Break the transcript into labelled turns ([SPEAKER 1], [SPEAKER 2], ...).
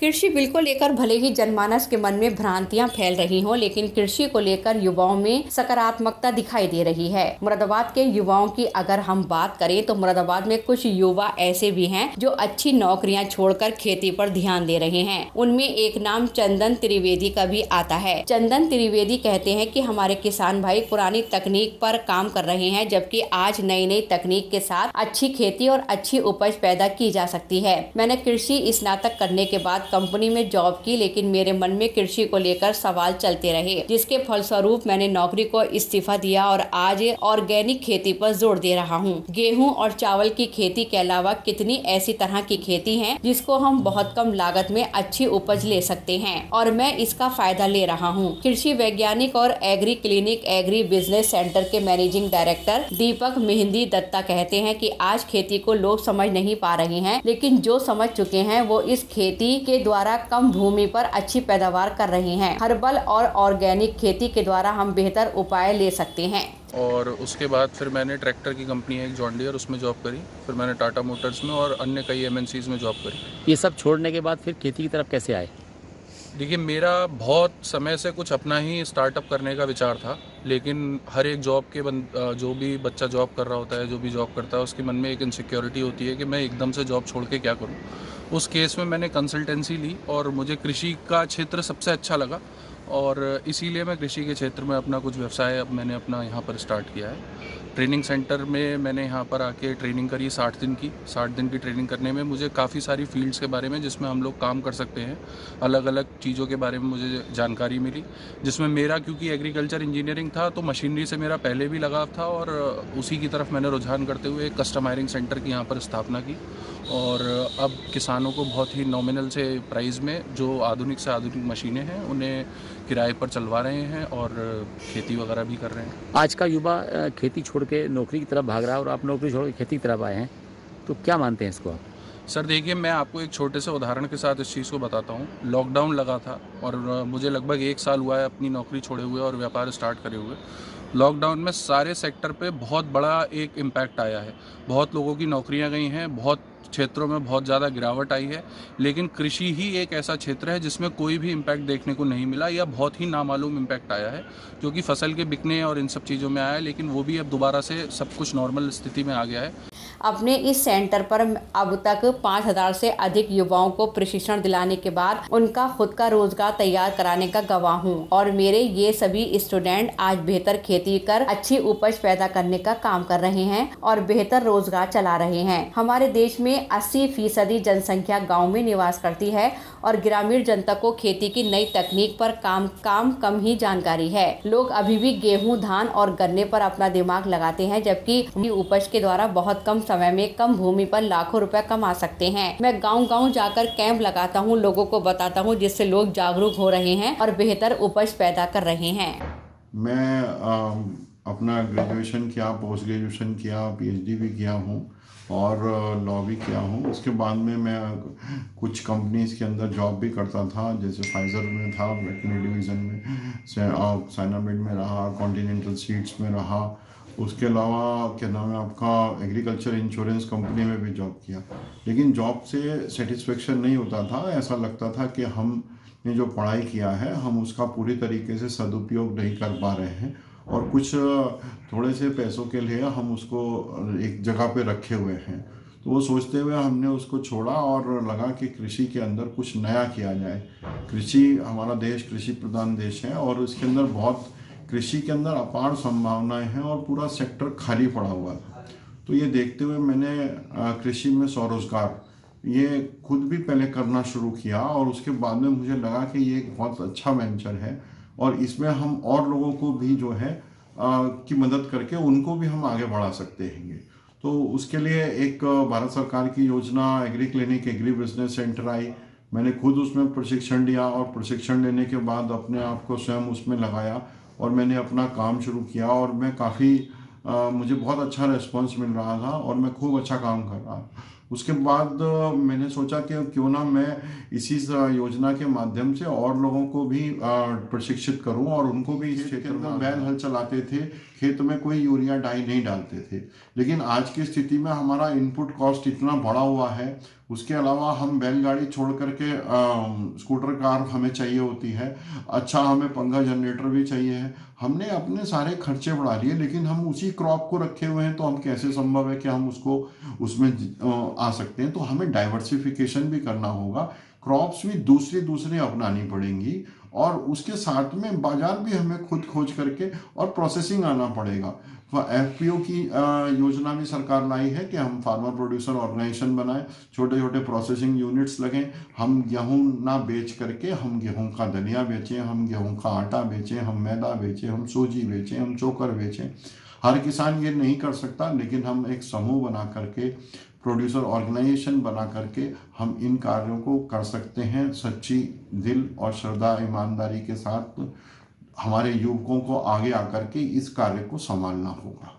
[SPEAKER 1] कृषि बिल को लेकर भले ही जनमानस के मन में भ्रांतियां फैल रही हों, लेकिन कृषि को लेकर युवाओं में सकारात्मकता दिखाई दे रही है। मुरादाबाद के युवाओं की अगर हम बात करें तो मुरादाबाद में कुछ युवा ऐसे भी हैं जो अच्छी नौकरियां छोड़कर खेती पर ध्यान दे रहे हैं। उनमें एक नाम चंदन त्रिवेदी का भी आता है। चंदन त्रिवेदी कहते हैं कि हमारे किसान भाई पुरानी तकनीक पर काम कर रहे हैं, जबकि आज नई नई तकनीक के साथ अच्छी खेती और अच्छी उपज पैदा की जा सकती है। मैंने कृषि स्नातक करने के बाद कंपनी में जॉब की, लेकिन मेरे मन में कृषि को लेकर सवाल चलते रहे, जिसके फलस्वरूप मैंने नौकरी को इस्तीफा दिया और आज ऑर्गेनिक खेती पर जोर दे रहा हूँ। गेहूं और चावल की खेती के अलावा कितनी ऐसी तरह की खेती है जिसको हम बहुत कम लागत में अच्छी उपज ले सकते हैं और मैं इसका फायदा ले रहा हूँ। कृषि वैज्ञानिक और agree clinic agri business centre के मैनेजिंग डायरेक्टर दीपक मेहंदी दत्ता कहते हैं कि आज खेती को लोग समझ नहीं पा रहे हैं, लेकिन जो समझ चुके हैं वो इस खेती के द्वारा कम भूमि पर अच्छी पैदावार कर रहे हैं। हर्बल और ऑर्गेनिक खेती के द्वारा हम बेहतर उपाय ले सकते हैं।
[SPEAKER 2] और उसके बाद फिर मैंने ट्रैक्टर की कंपनी है एक जॉन डियर, उसमें जॉब करी। फिर मैंने टाटा मोटर्स में और अन्य कई एमएनसीज में जॉब करी।
[SPEAKER 3] ये सब छोड़ने के बाद फिर खेती की तरफ कैसे आए?
[SPEAKER 2] देखिए, मेरा बहुत समय से कुछ अपना ही स्टार्टअप करने का विचार था, लेकिन हर एक जॉब के जो भी बच्चा जॉब कर रहा होता है, जो भी जॉब करता है, उसके मन में एक इनसिक्योरिटी होती है कि मैं एकदम से जॉब छोड़ के क्या करूं। उस केस में मैंने कंसल्टेंसी ली और मुझे कृषि का क्षेत्र सबसे अच्छा लगा और इसीलिए मैं कृषि के क्षेत्र में अपना कुछ व्यवसाय अब मैंने अपना यहाँ पर स्टार्ट किया है। ट्रेनिंग सेंटर में मैंने यहाँ पर आके ट्रेनिंग करी 60 दिन की। 60 दिन की ट्रेनिंग करने में मुझे काफ़ी सारी फील्ड्स के बारे में, जिसमें हम लोग काम कर सकते हैं, अलग अलग चीज़ों के बारे में मुझे जानकारी मिली। जिसमें मेरा, क्योंकि एग्रीकल्चर इंजीनियरिंग था, तो मशीनरी से मेरा पहले भी लगाव था और उसी की तरफ मैंने रुझान करते हुए एक कस्टमायरिंग सेंटर की यहाँ पर स्थापना की और अब किसानों को बहुत ही नॉमिनल से प्राइस में जो आधुनिक से आधुनिक मशीनें हैं उन्हें किराए पर चलवा रहे हैं और खेती वगैरह भी कर रहे हैं।
[SPEAKER 3] आज का युवा खेती छोड़ के नौकरी की तरफ भाग रहा है और आप नौकरी छोड़ के खेती की तरफ आए हैं, तो क्या मानते हैं इसको आप?
[SPEAKER 2] सर देखिए, मैं आपको एक छोटे से उदाहरण के साथ इस चीज़ को बताता हूँ। लॉकडाउन लगा था और मुझे लगभग 1 साल हुआ है अपनी नौकरी छोड़े हुए और व्यापार स्टार्ट करे हुए। लॉकडाउन में सारे सेक्टर पे बहुत बड़ा एक इम्पैक्ट आया है। बहुत लोगों की नौकरियां गई हैं, बहुत क्षेत्रों में बहुत ज़्यादा गिरावट आई है, लेकिन कृषि ही एक ऐसा क्षेत्र है जिसमें कोई भी इम्पैक्ट देखने को नहीं मिला या बहुत ही नामालूम इम्पैक्ट आया है, जो कि फसल के बिकने और इन सब चीज़ों में आया है, लेकिन वो भी अब दोबारा से सब कुछ नॉर्मल स्थिति में आ गया है।
[SPEAKER 1] अपने इस सेंटर पर अब तक 5000 से अधिक युवाओं को प्रशिक्षण दिलाने के बाद उनका खुद का रोजगार तैयार कराने का गवाह हूँ और मेरे ये सभी स्टूडेंट आज बेहतर खेती कर अच्छी उपज पैदा करने का काम कर रहे हैं और बेहतर रोजगार चला रहे हैं। हमारे देश में 80% जनसंख्या गाँव में निवास करती है और ग्रामीण जनता को खेती की नई तकनीक पर कम ही जानकारी है। लोग अभी भी गेहूं, धान और गन्ने पर अपना दिमाग लगाते हैं, जबकि उपज के द्वारा बहुत कम समय में कम भूमि पर लाखों रुपए कमा सकते हैं। मैं गांव-गांव जाकर कैंप लगाता हूं, लोगों को बताता हूं, जिससे लोग जागरूक हो रहे हैं और बेहतर उपज पैदा कर रहे हैं।
[SPEAKER 4] मैं अपना ग्रेजुएशन किया, पोस्ट ग्रेजुएशन किया, पीएचडी भी किया हूँ और लॉ भी किया हूँ। उसके बाद में मैं कुछ कंपनीज़ के अंदर जॉब भी करता था, जैसे फाइज़र में था, वेटनरी डिवीज़न में, साइनामेड में रहा, कॉन्टिनेंटल सीड्स में रहा। उसके अलावा क्या नाम है आपका, एग्रीकल्चर इंश्योरेंस कंपनी में भी जॉब किया। लेकिन जॉब से सेटिस्फेक्शन नहीं होता था। ऐसा लगता था कि हमने जो पढ़ाई किया है हम उसका पूरी तरीके से सदुपयोग नहीं कर पा रहे हैं और कुछ थोड़े से पैसों के लिए हम उसको एक जगह पे रखे हुए हैं। तो वो सोचते हुए हमने उसको छोड़ा और लगा कि कृषि के अंदर कुछ नया किया जाए। कृषि, हमारा देश कृषि प्रधान देश है और इसके अंदर बहुत, कृषि के अंदर अपार संभावनाएं हैं और पूरा सेक्टर खाली पड़ा हुआ था। तो ये देखते हुए मैंने कृषि में स्वरोजगार ये खुद भी पहले करना शुरू किया और उसके बाद में मुझे लगा कि ये एक बहुत अच्छा वेंचर है और इसमें हम और लोगों को भी जो है की मदद करके उनको भी हम आगे बढ़ा सकते हैं। तो उसके लिए एक भारत सरकार की योजना agree clinic agri business centre आई। मैंने खुद उसमें प्रशिक्षण लिया और प्रशिक्षण लेने के बाद अपने आप को स्वयं उसमें लगाया और मैंने अपना काम शुरू किया और मैं काफ़ी मुझे बहुत अच्छा रिस्पांस मिल रहा था और मैं खूब अच्छा काम कर रहा। उसके बाद मैंने सोचा कि क्यों ना मैं इसी योजना के माध्यम से और लोगों को भी प्रशिक्षित करूं और उनको भी इस क्षेत्र में बैल हल चलाते थे, खेत में कोई यूरिया डाई नहीं डालते थे। लेकिन आज की स्थिति में हमारा इनपुट कॉस्ट इतना बढ़ा हुआ है, उसके अलावा हम बैलगाड़ी छोड़ करके स्कूटर कार हमें चाहिए होती है, अच्छा हमें पंखा जनरेटर भी चाहिए है। हमने अपने सारे खर्चे बढ़ा लिए, लेकिन हम उसी क्रॉप को रखे हुए हैं, तो हम कैसे संभव है कि हम उसको उसमें आ सकते हैं। तो हमें डाइवर्सिफिकेशन भी करना होगा, क्रॉप्स भी दूसरी दूसरी अपनानी पड़ेंगी और उसके साथ में बाजार भी हमें खुद खोज करके और प्रोसेसिंग आना पड़ेगा। एफपीओ की योजना भी सरकार लाई है कि हम फार्मर प्रोड्यूसर ऑर्गेनाइजेशन बनाएं, छोटे छोटे प्रोसेसिंग यूनिट्स लगें, हम गेहूं ना बेच करके हम गेहूं का दलिया बेचें, हम गेहूं का आटा बेचें, हम मैदा बेचें, हम सूजी बेचें, हम चोकर बेचें। हर किसान ये नहीं कर सकता, लेकिन हम एक समूह बना करके, प्रोड्यूसर ऑर्गेनाइजेशन बना करके हम इन कार्यों को कर सकते हैं। सच्ची दिल और श्रद्धा ईमानदारी के साथ हमारे युवकों को आगे आकर के इस कार्य को संभालना होगा।